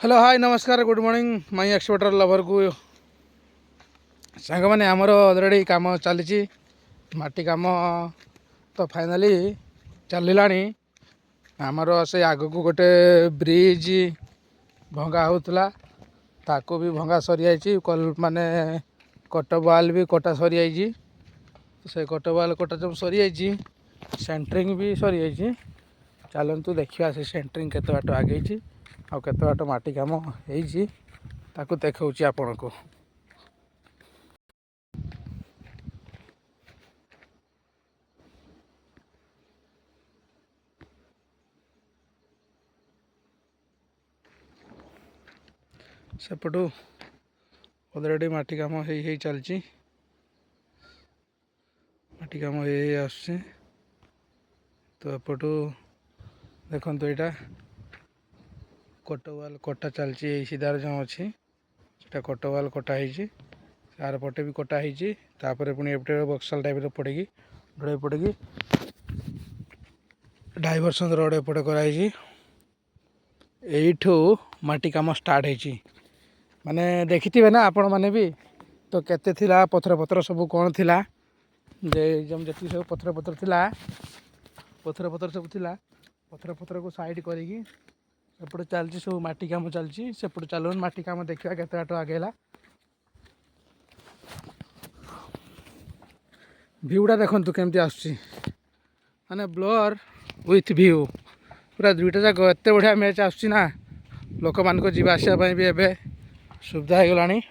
Hello hi नमस्कार good morning माई exporter lover को सांग मैंने आमर अलरेडी कम चली माटी कम तो फाइनाली चलला आमर से आग को गोटे ब्रिज भंगा होता ताको भी भंगा सरी जाइए माने कट वाल भी कटा सरी जाइए से कट वाल कटा जब सरी जाइए सेंटरिंग भी सरी जाइए चलतु देखा से सेंटरिंग केते बाट आगे आ केते बाट माटी काम होइछि ताकू देखौछि आपन को। सेपटू अलरेडी माटी काम हो चलछि माटी काम हो आसुछि तो एपटू देखंतु एटा कटवाल कटा चलछि सीधार जो अच्छी से कटवाल कटा होइछि तार पटे भी कटा होइछि तापर पुणी एपटे बक्सल टाइप पड़ेगी ढोड़े पड़ेगी डाइवर्सन रोड एपटे कराई एठू माटी काम स्टार्ट होइछि माने देखिथिबे ना आपण माने भी तो केते थिला पत्थर पत्थर सब कौन थिला जे जम जति सब पत्थर पत्थर थिला पत्थर पत्थर सब थिला पत्थर पत्थर को साइड करिकी एपटे चलछि सब माटी काम चलछि सेपटे चलोन माटी काम देखिबा केते बाट आगेला व्यूटा देखंतु केमती आसछि माने ब्लोअर विथ व्यू पूरा दुईटा जाक एत बढ़िया मैच आसछि ना लोक मान को जीवा आसिया पई भी एबे सुविधा हो गलानी।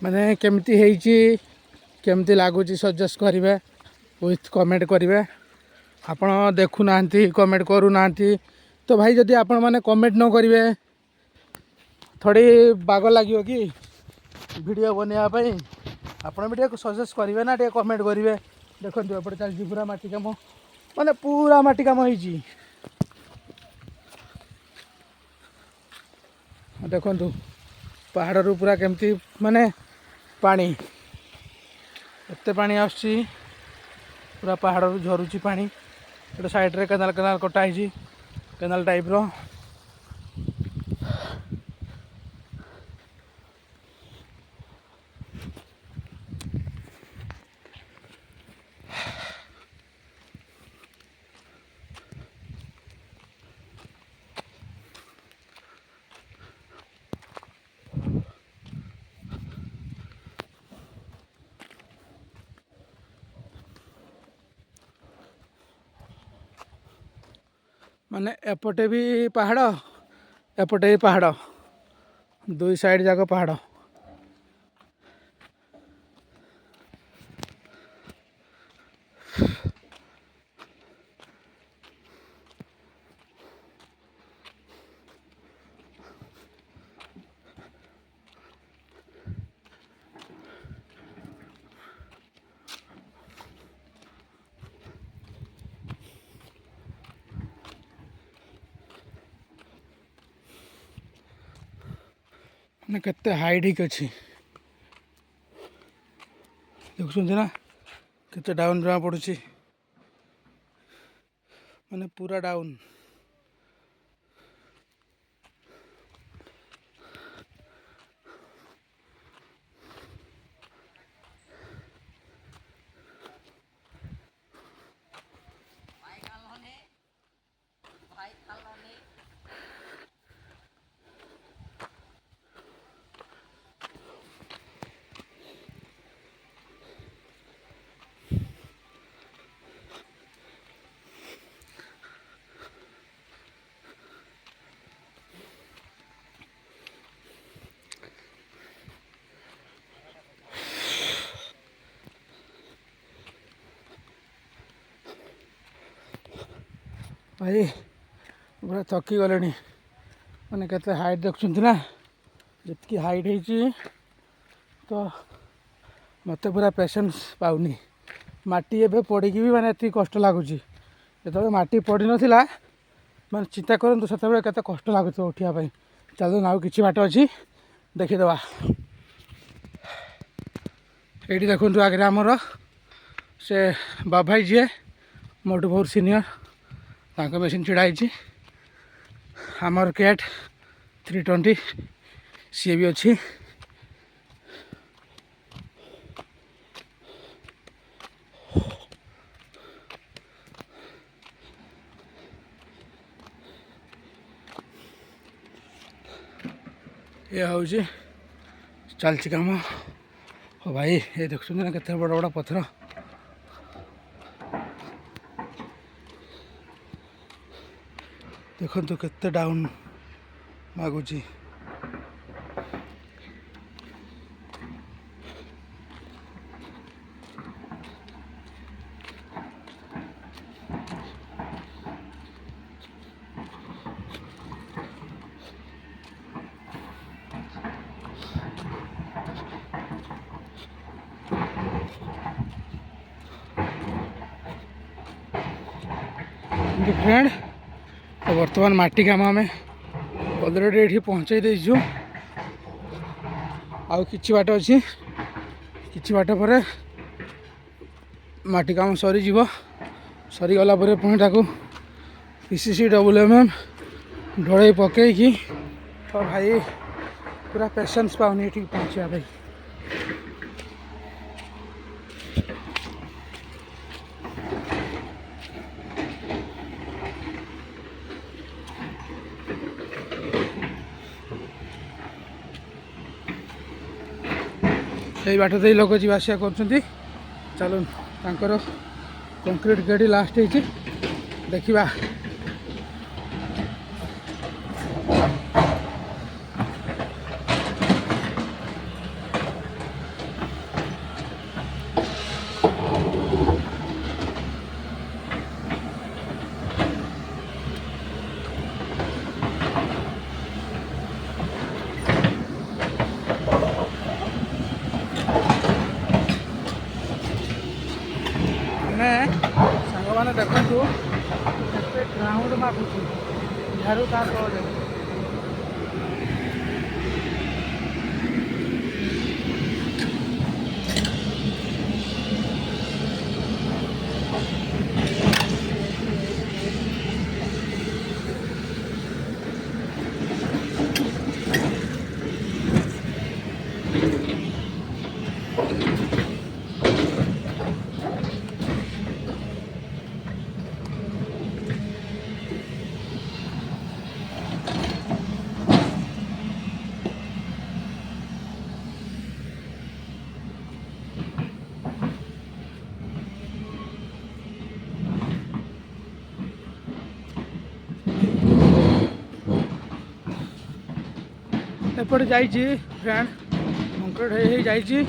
माने केमती हेइची केमती लागुची सजेस्ट करेंगे विथ कमेंट करेंगे आपण देखु नांती कमेंट करू नांती तो भाई जदि आपण माने कमेंट न करेंगे थोड़ी बाग लगे कि वीडियो बनवाई आपण भी सजेस्ट करेंगे ना कमेंट करेंगे देखो एपटे चलती पूरा माटी कम माने पूरा माटी कम होइची देखु पहाड़ रू पूरा केमती माने पानी एते पानी आसुची पूरा पहाड़ रू झरुची पानी गोटे साइड रे केनाल केनाल कटा होइची केनाल टाइप रो माने एपटे भी पहाड़ एपटे भी पहाड़ दुई साइड जाक पहाड़ माने केते हाइट ही अच्छी देखुं ना केते डाउन जमा पड़ुची माने पूरा डाउन भाई पूरा थकी गले मैंने केते हाइट देखुं ना जितकी हाइट होती तो मत पूरा पेशेंस पाऊनी माटी एबे पड़ी भी माने एति कष्ट लगुच जो माटी पड़ी नाला ମାନେ ଚିନ୍ତା କରନ୍ତୁ ସେତେବେଳେ କେତେ କଷ୍ଟ ଲାଗୁଥିବ ଉଠିବା ପାଇଁ। ଚାଲୁନ ଆଉ କିଛି ବାଟ ଅଛି ଦେଖିଦେବା। ଏଇଠି ଦେଖନ୍ତୁ ଆଗରେ ଆମର ସେ ବାଭାଇ ଯିଏ ମୋଠୁ ବହୁତ ସିନିୟର, ତାଙ୍କ ମେସିନ୍ ଛିଡ଼ା ହେଇଛି। ଆମର କ୍ୟାଟ୍ 320 ସିଏ ବି ଅଛି। ये हूँ चलती कम। हो भाई ये देखुं ना केते बड़ बड़ पत्थर। देखो केते डाउन मागुची। फ्रेंड तो बर्तमान माटी काम आम अलरेडी ये पहुँचे देचु। आउ कि बाट अच्छी कि बाट पर माटी काम सरी सरीगला पुणी ताकू PCC WMM ढोड़े पकईकि तो भाई पूरा पेशेंस पाऊनी ये पहुँचा भाई। यही बाट दे लोक जावासिया कर चलो तांकर कंक्रीट गाड़ी लास्ट है देखा। सांग मैंने देखु ग्राउंड मागुची यारू तार एपटे जाइए फ्रेंड कंक्रीट हो जाइए